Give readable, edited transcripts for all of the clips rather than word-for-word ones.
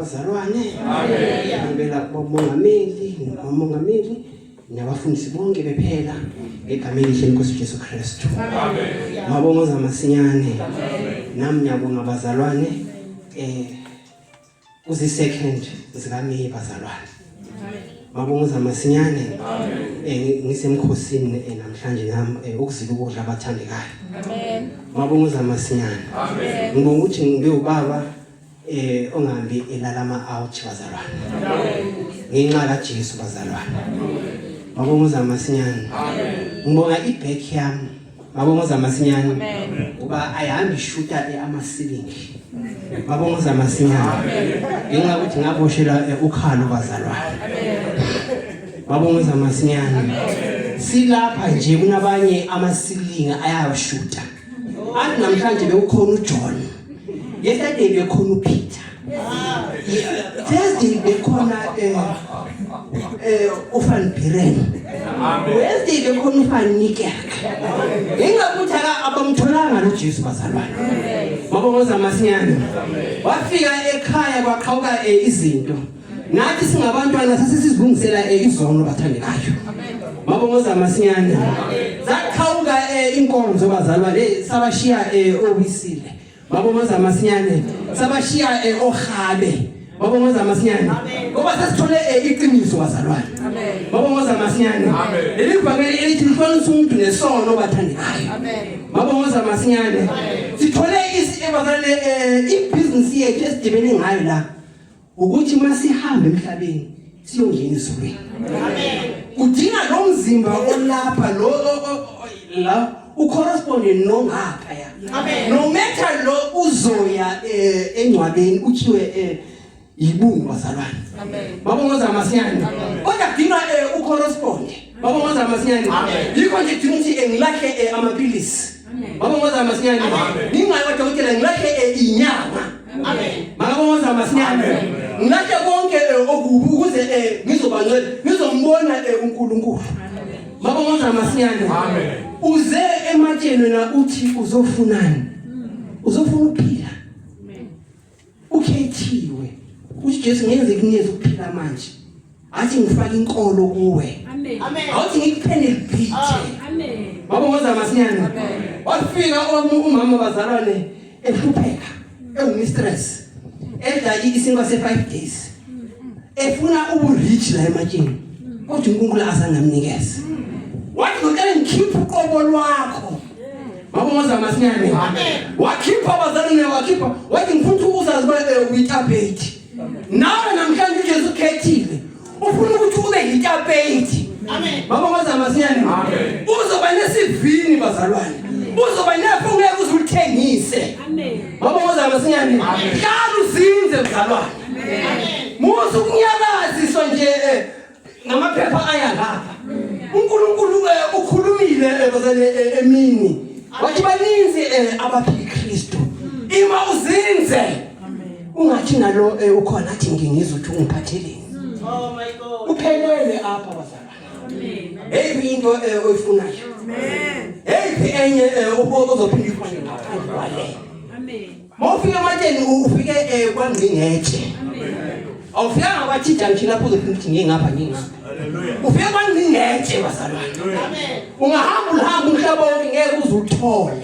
bazalwane. Ngibela umongameli nabafundisi bonke bephela egameni lenkosi Jesu Kristu. Mabonga zamasinyane. Nami ngiyabonga bazalwane uzi second zikami bazalwane. Mabonga zamasinyane. Ngisemkhosini namhlanje nami ukuzila ukudla abathandekayo. Mabonga zamasinyane. Ngibonga ukuthi ngibe ubaba ongambi elalama out bazalwane. Ngenxa ka Jesu bazalwane. Mabonga zamasinyane. Ngibonga iback yami. Mabonga zamasinyane. Uba ayihambi shooter ama-ceiling. Mabonga zamasinyane. Ngenxa ukuthi ngaboshela ukhalo bazalwane. Mabonga zamasinyane. Silapha nje kunabanye ama-ceiling ayashuta. Athi namhlanje bekukhona uJohn. Yesterday bekhona uPeter. Thursday bekhona uFan Piren. Wednesday bekhona uFan Niker. Ingakuthi abamtholanga lo Jesu bazalwane. Mabonga zamasinyane. Wafika ekhaya kwaqhawuka izinto. Nathi singabantwana sasisizilungisela izono bathandekayo. Mabonga zamasinyane. Zaqhawuka inkonzo bazalwane sabashiya obisile. Mabonga zamasinyane. Sabashiya ohabe. Mabonga zamasinyane. Ngoba sasithole iqiniso bazalwane. Mabonga zamasinyane. Elivangeli elithi lifanisa umuntu nesono bathandekayo. Mabonga zamasinyane. Sithole bazalwane ibusiness yethu esidibene ngayo la. Ukuthi masihambe emhlabeni siyongena ezulwini. Udinga lo mzimba olapha lo la ucorresponde nongapha ya. No matter lo uzoya engcwabeni ukhiwe yibungu bazalwane. Mabonga zamasinyane. Kodwa kudinga ucorresponde. Mabonga zamasinyane. Yikho nje kudinga ukuthi engilahle amaphilisi. Mabonga zamasinyane. Ngingayo dokotela ngilahle inyama. Mabonga zamasinyane. Ngilahle konke okubi ukuze ngizobangcwele ngizombona uNkulunkulu. Mabonga zamasinyane. Uze ematsheni na uthi uzofunani? Uzofuna ukuphila. Ukhethiwe. Uthi Jesu ngenze kunyeze ukuphila manje. Athi ngifake inkolo kuwe. Amen. Awuthi ngikuphene liphithe. Amen. Mabonga zamasinyane. Wafika umama bazalwane ehlupheka. Mistress. Edla isinga se5 days. Efuna uburich la ematsheni. Kodwa uNkulunkulu asangamnikeza. Wathi ngicela ngikhiphe uqobo lwakho. Mabonga zamasinyane. Amen. Wakhipha bazalwane wakhipha. Wathi ngifuna uzazi uyitapate. Nawe namhlanje uJesu khethile. Ufuna ukuthi ube yitapate. Amen. Mabonga zamasinyane. Amen. Uzoba nesivini bazalwane. Uzoba nefu ngeke uzulithengise. Amen. Mabonga zamasinyane. Amen. Kala uzinze bazalwane. Amen. Musu kunyakaziswa nje ngamaphepha aya lapha. uNkulunkulu ukhulumile bazalwane emini. Wathi baninzi abaphili Kristu. Ima uzinze. Ungathi nalo ukhona athi ngingizwe ukuthi ungiphatheleni. Oh my God. Uphelele apha bazalwane. Amen. Hey into oyifunayo. Amen. Hey enye uzophinda ifane ngaphandle kwale. Amen. Mawufika ematsheni ufike kwangingetshe. Amen. Awufika ngabathi junction lapho uzophinda ukuthi ngingapha ngingapha. Hallelujah. Ufika kwangingetshe bazalwane. Amen. Ungahamba umhlaba wonke ngeke uzuthole.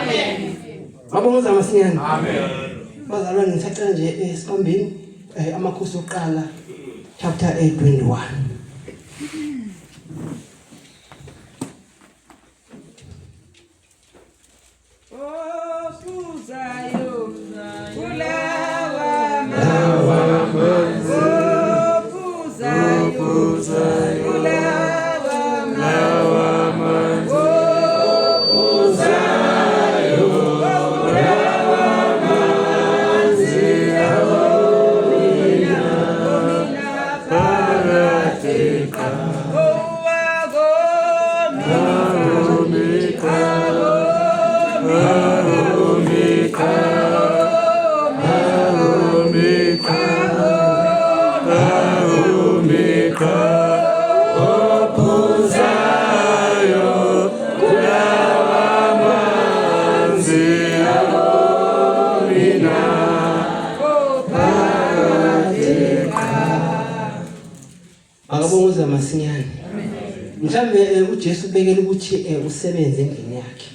Amen. Mabonga zamasinyane. Amen. Bazalwane ngithatha nje esiqombeni amakhosi oqala chapter 8:21. Mabongoza masinyane. Mhlambe uJesu ubekela ukuthi usebenze endlini yakhe.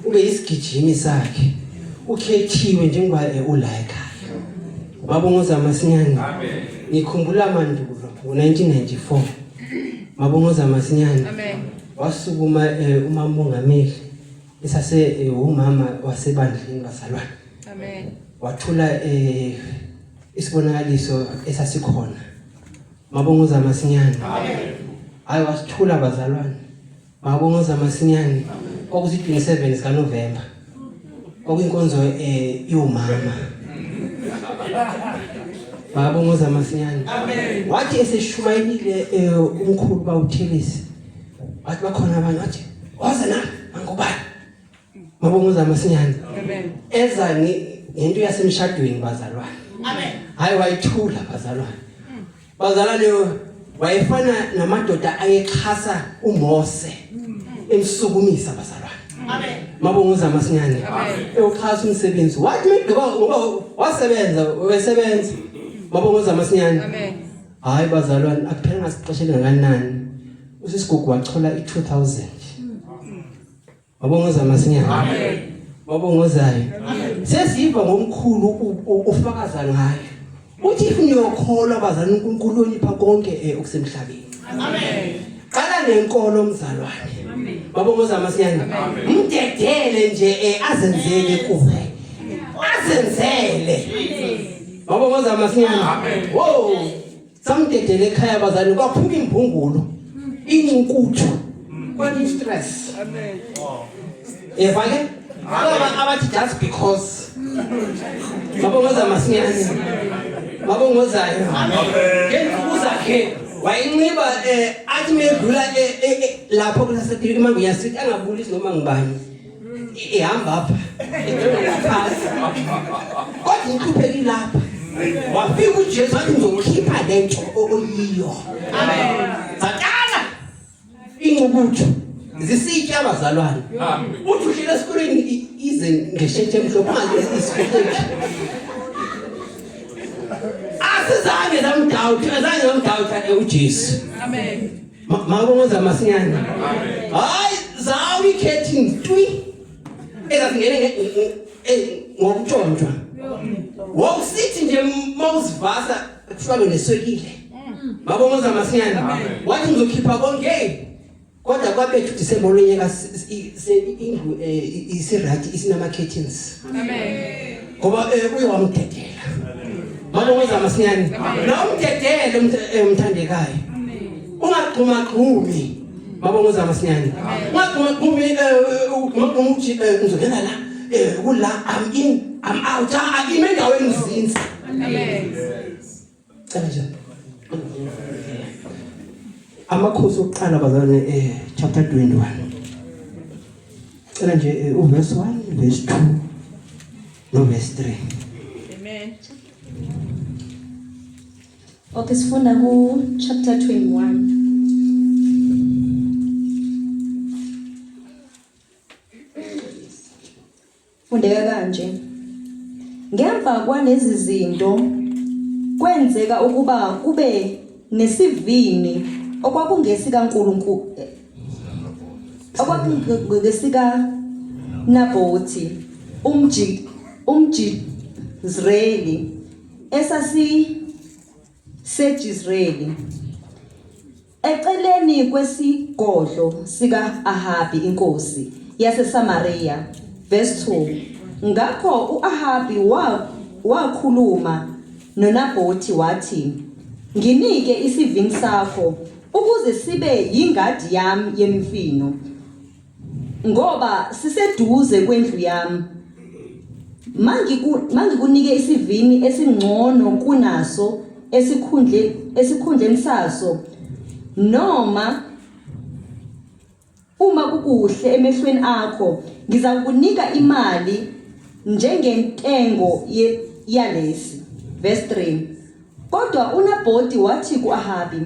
Ube isigijimi sakhe. Ukhethiwe njengoba ula ekhaya. Mabongoza masinyane. Amen. Ngikhumbula mandulo ngo1994. Mabongoza masinyane. Amen. Wasukuma uMamongameli esase umama wasebandleni bazalwane. Amen. Wathula isibonakaliso esasikhona. Mabongoza masinyane. Amen. Hayi wasithula bazalwane. Mabongoza masinyane. Kwakusi 27 sika November. Kwakuyinkonzo yomama. Mabongoza masinyane. Amen. Wathi eseshumayelile umkhulu bawuthelisi. Wathi bakhona abantu wathi waza na angubani. Mabongoza masinyane. Amen. Eza ngento yasemshadweni bazalwane. Amen. Hayi wayithula bazalwane. Bazalwane wayefana namadoda ayexhasa uMose emsukumisa bazalwane. Amen. Mabongoza masinyane. Amen. Uxhasa umsebenzi. Wathi ngoba wasebenza wesebenza. Mabongoza masinyane. Amen. Hayi bazalwane akuphela ngasixeshela kanani. Usisigugu wachola i2000. Mabongoza masinyane. Amen. Mabongozayo. Sesiva ngomkhulu ufakaza ngayo. Uthi ifniyokholwa bazalwane uNkulunkulu onipha konke okusemhlabeni. Amen. Qala nenkolo mzalwane. Amen. Mabongoza masinyane. Mdedele nje azenzele kuwe. Azenzele. Mabongoza masinyane. Amen. Wo. Samdedele ekhaya bazalwane kwaphuma imphungulo. Inkuthu. Kwani stress. Amen. Evake? Abathi just because. Mabongoza masinyane. Mabongozayo. Ngenkuza ke wayinqiba athi medlula lapho kusasethi imango yasithi angabulisi noma ngibani. Ihamba apha. Kodwa iqhubekile lapha. Wafika uJesu wathi ngizokhipha lento oyiyo. Amen. Zakala. Ingcubuthu zisitya abazalwane. Uthi uhlile esikoleni ize ngeshetshe mhlophe manje isikoleni. Asizange zamdawutha uJesu. Amen. Mabongoza masinyane. Amen. Hayi zawi khethi ntwi. Ezasingene ngokutshontshwa. Wokusithi nje mawusivasa kufake neswekile. Mabongoza masinyane. Wathi ngizokhipha konke. Kodwa kwabethu December lonyaka indlu isirathi isinama curtains. Amen. Ngoba uyawamdedela. Mabongoza masinyane. Na umdedele umthandekayo. Ungaqhuma qhumi. Mabongoza masinyane. Ungaqhuma qhumi uthi ngizongena la kula I'm out. Imendaweni ngizinzi. Amen. Canje. Amakhosi oqala bazalwane chapter 21. Cela nje uverse 1, verse 2 no verse 3. Amen. Okay, sifunda ku chapter 21. Fundeka kanje. Ngemva kwalezi zinto kwenzeka ukuba kube nesivini okwakungesika uNkulunkulu okwakungesika Nabothi Izraeli sejizraeli eceleni kwesigodlo sika Ahabi inkosi yaseSamaria. Verse 2. Ngakho uAhabi wakhuluma noNabothi wathi, nginike isivini sakho ukuze sibe yingadi yami yemifino, ngoba siseduze kwendlu yami. Mangikunike isivini esingcono kunaso esikhundleni saso, noma uma kukuhle emehlweni akho ngizakunika imali njengentengo yalesi. Verse 3. Kodwa uNabothi wathi kuAhabi,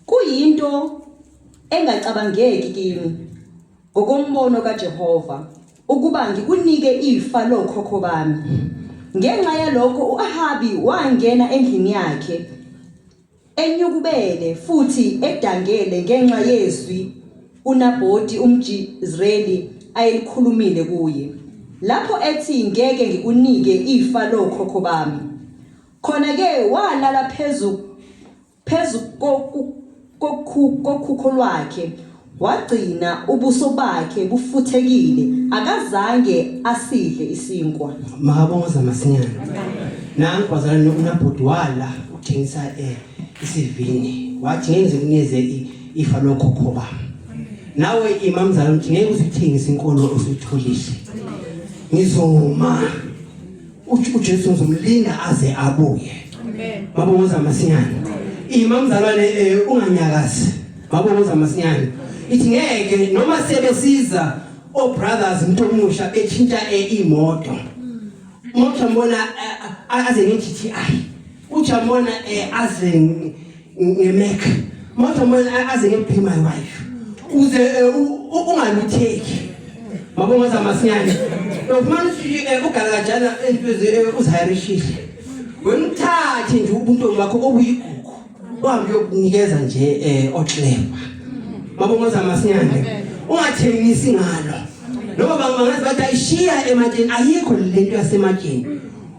kuyinto engacabangeki kimi ngokombono kaJehova ukuba ngikunike ifa lokhokho bami. Ngenxa yalokho uAhabi wangena endlini yakhe enyukubele futhi edangele ngenxa yezwi uNabhoti umJezreeli ayelikhulumile kuye. Lapho ethi ngeke ngikunike ifa lokhokho bami. Khona ke walala phezu kokhukho lwakhe, wagcina ubuso bakhe bufuthekile, akazange asidle isinkwa. Makabongoza masinyane. Nanku wazalwane uNabhoti wala uthengisa isivini. Wathi ngenze kunikeze ifa lokhokho bami. Nawe imamzala uthi ngeke usithengise inkolo osutholile. Ngizoma uJesu uzomlinda aze abuye. Amen. Mabongoza masinyane. Imamzalwane unganyakazi. Mabongoza masinyane. Ithi ngeke noma sebesiza brothers Ntomusha etshintsha imoto. Umuntu mbona aze ngeGTI. Uchambona aze ngeMac. Umuntu mbona aze ngePay My Wife. Uze ungalutheki. Mabongoza masinyane. Lokufumana ukuthi ugalajana entwe uzihayirishile. Wemthathe nje ubuntu bakho obuyigugu. Uhambe ukunikeza nje oClever. Mabongoza masinyane. Ungathengisi ngalo. Noma bangazi bathi ayishiya ematsheni ayikho lento yasematsheni.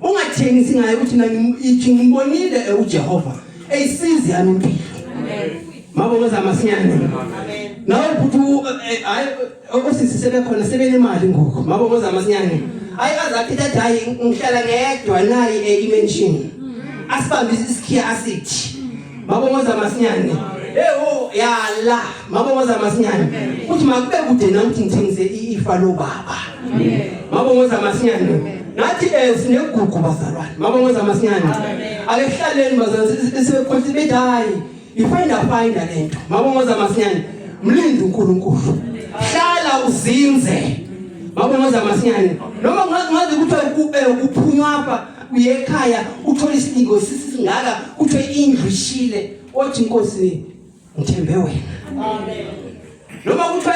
Ungathengisi ngayo ukuthi ngithi ngimbonile uJehova eyisizi yami impilo. Mabongoza masinyane. Nawe futhi hayi osisisele khona sebenemali ngoku. Mabongoza masinyane. Hayi azakhetha ukuthi hayi ngihlala ngedwa nayi imention. Asibambe isikhiya asithi. Mabongoza masinyane. Yala mabongoza masinyane. Uthi makube kude na ukuthi ngithengise ifa lo baba. Mabongoza masinyane. Nathi sinegugu bazalwane. Mabongoza masinyane. Akehlaleni bazalwane sebeconsider hayi ifinda lento. Mabongoza masinyane. Mlindi uNkulunkulu. Hlala uzinze. Mabongoza masinyane. Noma ngaze kuthiwa uphunywa apha uye ekhaya uthola isiniko sisingaka kuthiwa indlu ishile othi Nkosi ngithembe wena. Amen. Noma kuthiwa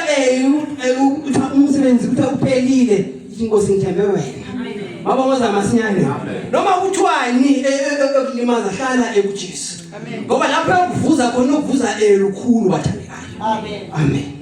umsebenzi kuthiwa uphelile Nkosi ngithembe wena. Amen. Mabongoza masinyane. Noma kuthiwani okulimaza hlala ekuJesu. Amen. Ngoba lapho ukuvuza khona ukuvuza lukhulu bathandekayo. Amen. Amen.